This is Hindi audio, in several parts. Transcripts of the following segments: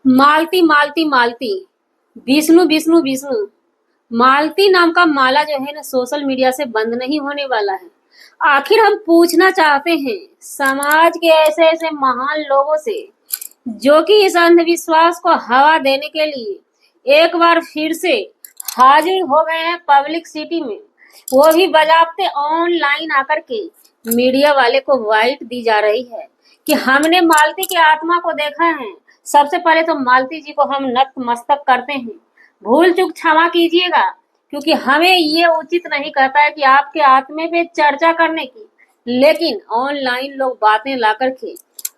मालती मालती मालती, विष्णु विष्णु विष्णु। मालती नाम का माला जो है ना सोशल मीडिया से बंद नहीं होने वाला है। आखिर हम पूछना चाहते हैं समाज के ऐसे ऐसे महान लोगों से जो कि इस अंधविश्वास को हवा देने के लिए एक बार फिर से हाजिर हो गए हैं पब्लिक सिटी में, वो भी बजाते ऑनलाइन आकर के मीडिया वाले को वाइट दी जा रही है कि हमने मालती की आत्मा को देखा है। सबसे पहले तो मालती जी को हम नतमस्तक करते हैं, भूल चूक क्षमा कीजिएगा, क्योंकि हमें ये उचित नहीं कहता है कि आपके आत्मे पे चर्चा करने की, लेकिन ऑनलाइन लोग बातें ला करके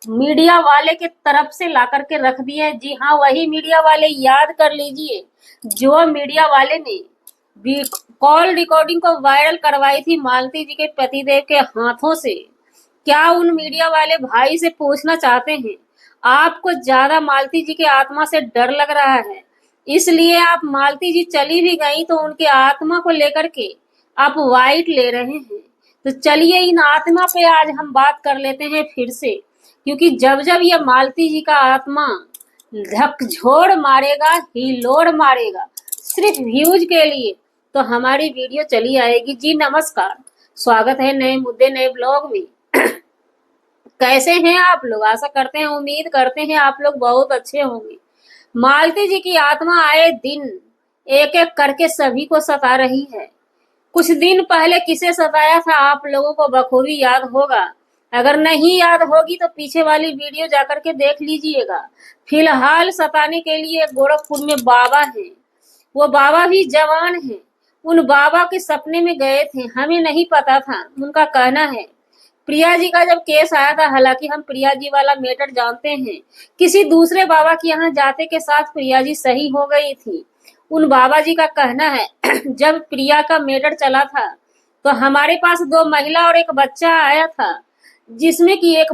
मीडिया वाले के तरफ से ला करके रख दिए। जी हाँ, वही मीडिया वाले, याद कर लीजिए जो मीडिया वाले ने कॉल रिकॉर्डिंग को वायरल करवाई थी मालती जी के पतिदेव के हाथों से। क्या उन मीडिया वाले भाई से पूछना चाहते हैं आपको ज्यादा मालती जी की आत्मा से डर लग रहा है, इसलिए आप मालती जी चली भी गई तो उनकी आत्मा को लेकर के आप वाइट ले रहे हैं। तो चलिए इन आत्मा पे आज हम बात कर लेते हैं फिर से, क्योंकि जब जब ये मालती जी का आत्मा झकझोर मारेगा, हिलोर मारेगा सिर्फ व्यूज के लिए, तो हमारी वीडियो चली आएगी। जी नमस्कार, स्वागत है नए मुद्दे नए ब्लॉग में। कैसे हैं आप लोग? आशा करते हैं, उम्मीद करते हैं आप लोग बहुत अच्छे होंगे। मालती जी की आत्मा आए दिन एक एक करके सभी को सता रही है। कुछ दिन पहले किसे सताया था आप लोगों को बखूबी याद होगा। अगर नहीं याद होगी तो पीछे वाली वीडियो जाकर के देख लीजिएगा। फिलहाल सताने के लिए गोरखपुर में बाबा है, वो बाबा भी जवान है। उन बाबा के सपने में गए थे, हमें नहीं पता था। उनका कहना है प्रिया जी का जब केस आया था, हालांकि हम प्रिया जी वाला मैटर जानते हैं, किसी दूसरे बाबा के यहाँ जाते के साथ प्रिया जी सही हो गई थी। उन बाबा जी का कहना है जब प्रिया का मैटर चला था तो हमारे पास 2 महिला और एक बच्चा आया था, जिसमें कि एक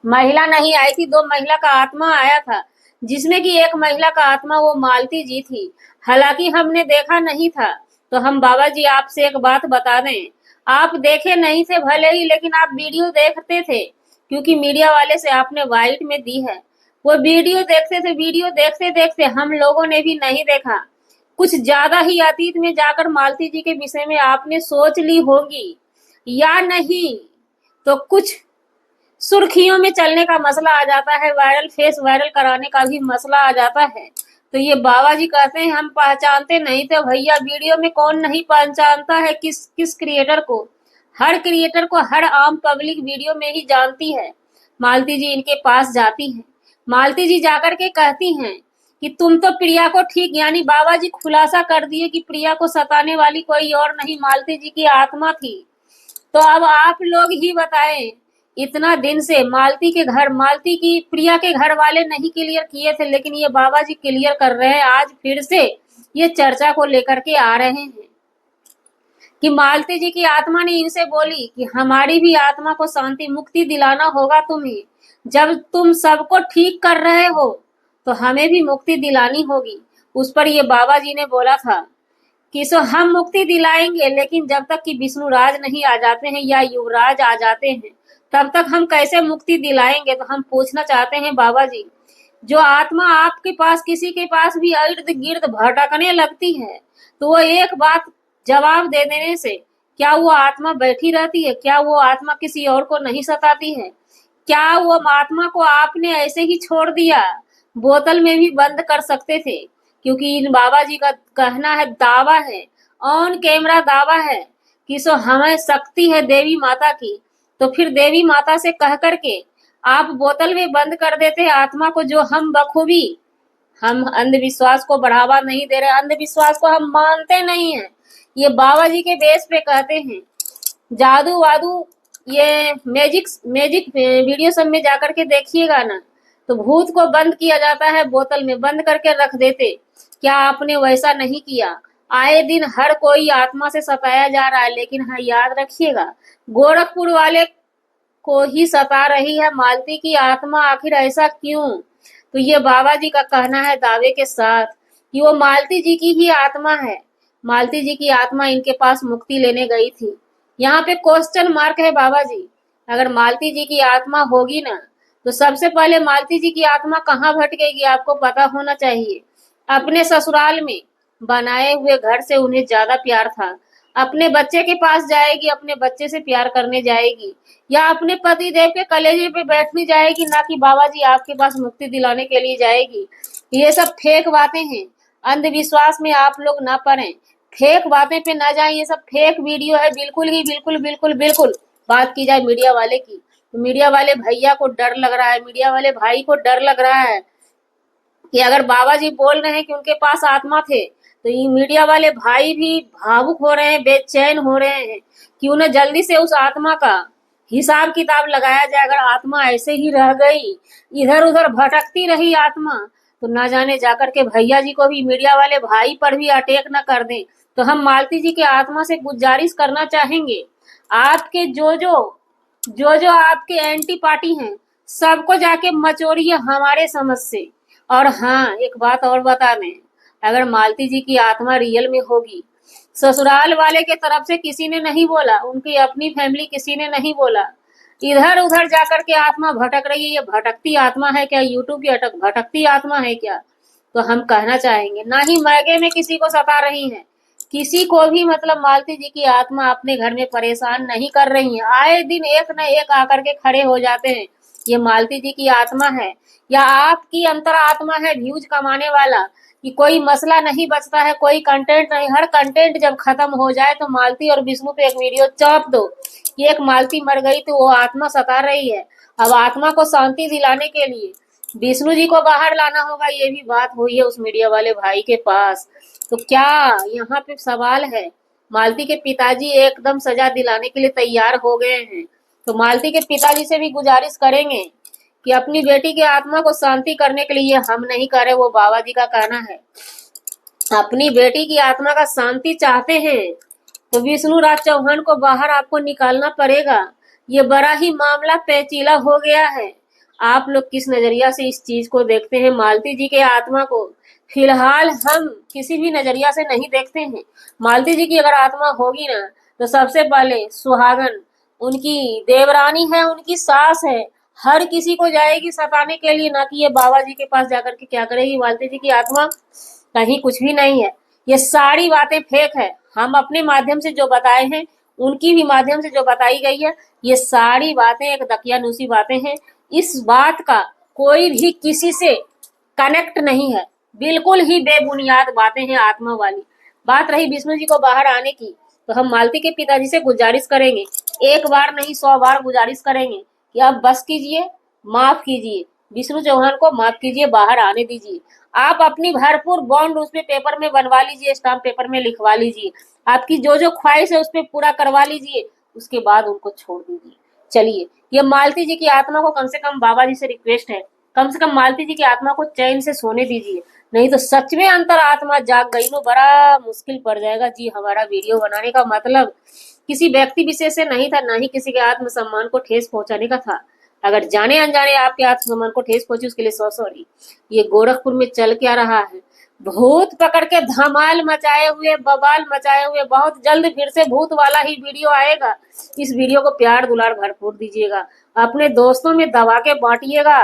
महिला नहीं आई थी, 2 महिला का आत्मा आया था, जिसमें कि एक महिला का आत्मा वो मालती जी थी। हालांकि हमने देखा नहीं था। तो हम बाबा जी आपसे एक बात बता दें, आप देखे नहीं थे भले ही, लेकिन आप वीडियो देखते थे, क्योंकि मीडिया वाले से आपने वाइट में दी है। वो वीडियो देखते थे, वीडियो देखते देखते हम लोगों ने भी नहीं देखा। कुछ ज्यादा ही अतीत में जाकर मालती जी के विषय में आपने सोच ली होगी, या नहीं तो कुछ सुर्खियों में चलने का मसला आ जाता है, वायरल फेस वायरल कराने का भी मसला आ जाता है। तो ये बाबा जी कहते हैं हम पहचानते नहीं थे। भैया, वीडियो में कौन नहीं पहचानता है किस किस क्रिएटर को? हर क्रिएटर को हर आम पब्लिक वीडियो में ही जानती है। मालती जी इनके पास जाती हैं, मालती जी जाकर के कहती हैं कि तुम तो प्रिया को ठीक, यानी बाबा जी खुलासा कर दिए कि प्रिया को सताने वाली कोई और नहीं मालती जी की आत्मा थी। तो अब आप लोग ही बताएं, इतना दिन से मालती के घर, मालती की प्रिया के घर वाले नहीं क्लियर किए थे, लेकिन ये बाबा जी क्लियर कर रहे हैं। आज फिर से ये चर्चा को लेकर के आ रहे हैं कि मालती जी की आत्मा ने इनसे बोली कि हमारी भी आत्मा को शांति मुक्ति दिलाना होगा तुम्हें। जब तुम सबको ठीक कर रहे हो तो हमें भी मुक्ति दिलानी होगी। उस पर ये बाबा जी ने बोला था कि सो हम मुक्ति दिलाएंगे, लेकिन जब तक कि विष्णुराज नहीं आ जाते हैं या युवराज आ जाते हैं तब तक हम कैसे मुक्ति दिलाएंगे। तो हम पूछना चाहते हैं बाबा जी, जो आत्मा आपके पास किसी के पास भी इर्द गिर्द भटकने लगती है, तो वो एक बात जवाब दे देने से क्या वो आत्मा बैठी रहती है? क्या वो आत्मा किसी और को नहीं सताती है? क्या वो आत्मा को आपने ऐसे ही छोड़ दिया? बोतल में भी बंद कर सकते थे, क्योंकि इन बाबा जी का कहना है, दावा है, ऑन कैमरा दावा है कि सो हमें शक्ति है देवी माता की। तो फिर देवी माता से कह करके आप बोतल में बंद कर देते आत्मा को, जो हम बखूबी, हम अंधविश्वास को बढ़ावा नहीं दे रहे, अंधविश्वास को हम मानते नहीं हैं। ये बाबा जी के बेस पे कहते हैं जादू वादू, ये मैजिक मैजिक वीडियो सब में जाकर के देखिएगा ना, तो भूत को बंद किया जाता है, बोतल में बंद करके रख देते। क्या आपने वैसा नहीं किया? आए दिन हर कोई आत्मा से सताया जा रहा है, लेकिन हाँ याद रखिएगा, गोरखपुर वाले को ही सता रही है मालती की आत्मा। आखिर ऐसा क्यों? तो ये बाबा जी का कहना है दावे के साथ कि वो मालती जी की ही आत्मा है। मालती जी की आत्मा इनके पास मुक्ति लेने गई थी। यहाँ पे क्वेश्चन मार्क है बाबा जी। अगर मालती जी की आत्मा होगी ना, तो सबसे पहले मालती जी की आत्मा कहाँ भटकेगी आपको पता होना चाहिए। अपने ससुराल में बनाए हुए घर से उन्हें ज्यादा प्यार था। अपने बच्चे के पास जाएगी, अपने बच्चे से प्यार करने जाएगी, या अपने पति देव के कलेजे पे बैठने जाएगी, ना कि बाबा जी आपके पास मुक्ति दिलाने के लिए जाएगी। ये सब फेक बातें हैं। अंधविश्वास में आप लोग ना पड़े, फेक बातें पे ना जाए। ये सब फेक वीडियो है, बिल्कुल ही बिल्कुल बिल्कुल बिल्कुल। बात की जाए मीडिया वाले की, तो मीडिया वाले भैया को डर लग रहा है, मीडिया वाले भाई को डर लग रहा है कि अगर बाबा जी बोल रहे हैं कि उनके पास आत्मा थे, तो ये मीडिया वाले भाई भी भावुक हो रहे हैं, बेचैन हो रहे हैं कि उन्हें जल्दी से उस आत्मा का हिसाब किताब लगाया जाए। अगर आत्मा ऐसे ही रह गई, इधर उधर भटकती रही आत्मा, तो ना जाने जाकर के भैया जी को भी, मीडिया वाले भाई पर भी अटैक न कर दें। तो हम मालती जी के आत्मा से गुजारिश करना चाहेंगे, आपके जो आपके एंटी पार्टी हैं, सबको जाके मचोड़िए हमारे समझ से। और हाँ, एक बात और बता दें, अगर मालती जी की आत्मा रियल में होगी, ससुराल वाले के तरफ से किसी ने नहीं बोला, उनकी अपनी फैमिली किसी ने नहीं बोला, इधर उधर जाकर के आत्मा भटक रही है, ये भटकती आत्मा है क्या, यूट्यूब की अटक भटकती आत्मा है क्या? तो हम कहना चाहेंगे, ना ही मैगे में किसी को सता रही है, किसी को भी मतलब मालती जी की आत्मा अपने घर में परेशान नहीं कर रही है। आए दिन एक न एक आकर के खड़े हो जाते हैं। ये मालती जी की आत्मा है या आपकी अंतर आत्मा है व्यूज कमाने वाला, कि कोई मसला नहीं बचता है, कोई कंटेंट नहीं, हर कंटेंट जब खत्म हो जाए तो मालती और विष्णु पे एक वीडियो चौंप दो कि एक मालती मर गई तो वो आत्मा सता रही है। अब आत्मा को शांति दिलाने के लिए विष्णु जी को बाहर लाना होगा, ये भी बात हुई है उस मीडिया वाले भाई के पास। तो क्या यहाँ पे सवाल है, मालती के पिताजी एकदम सजा दिलाने के लिए तैयार हो गए हैं। तो मालती के पिताजी से भी गुजारिश करेंगे कि अपनी बेटी की आत्मा को शांति करने के लिए, हम नहीं कर रहे, वो बाबा जी का कहना है, अपनी बेटी की आत्मा का शांति चाहते हैं तो विष्णु राज चौहान को बाहर आपको निकालना पड़ेगा। ये बड़ा ही मामला पेचीदा हो गया है। आप लोग किस नजरिया से इस चीज को देखते हैं? मालती जी के आत्मा को फिलहाल हम किसी भी नजरिया से नहीं देखते हैं। मालती जी की अगर आत्मा होगी ना, तो सबसे पहले सुहागन उनकी देवरानी है, उनकी सास है, हर किसी को जाएगी सताने के लिए, ना कि ये बाबा जी के पास जाकर के क्या करेगी मालती जी की आत्मा। कहीं कुछ भी नहीं है, ये सारी बातें फेक है। हम अपने माध्यम से जो बताए हैं, उनकी भी माध्यम से जो बताई गई है, ये सारी बातें एक दकियानूसी बातें हैं। इस बात का कोई भी किसी से कनेक्ट नहीं है, बिल्कुल ही बेबुनियाद बातें हैं आत्मा वाली। बात रही विष्णु जी को बाहर आने की, तो हम मालती के पिताजी से गुजारिश करेंगे, एक बार नहीं 100 बार गुजारिश करेंगे कि आप बस कीजिए, माफ कीजिए, विष्णु चौहान को माफ कीजिए, बाहर आने दीजिए। आप अपनी भरपूर बॉन्ड उस पे पेपर में बनवा लीजिए, स्टाम्प पेपर में लिखवा लीजिए, आपकी जो जो ख्वाहिश है उस पर पूरा करवा लीजिए, उसके बाद उनको छोड़ दीजिए। चलिए, ये मालती जी की आत्मा को कम से कम बाबा जी से रिक्वेस्ट है, कम से कम मालती जी की आत्मा को चैन से सोने दीजिए, नहीं तो सच में अंतर आत्मा जाग गई तो बड़ा मुश्किल पड़ जाएगा। जी, हमारा वीडियो बनाने का मतलब किसी व्यक्ति विशेष से नहीं था, ना ही किसी के आत्मसम्मान को ठेस पहुंचाने का था। अगर जाने अनजाने आपके आत्मसम्मान को ठेस पहुंची, उसके लिए सॉरी। ये गोरखपुर में चल क्या रहा है, भूत पकड़ के धमाल मचाए हुए, बवाल मचाए हुए, बहुत जल्द फिर से भूत वाला ही वीडियो आएगा। इस वीडियो को प्यार दुलार भरपूर दीजिएगा, अपने दोस्तों में दबा के बांटिएगा।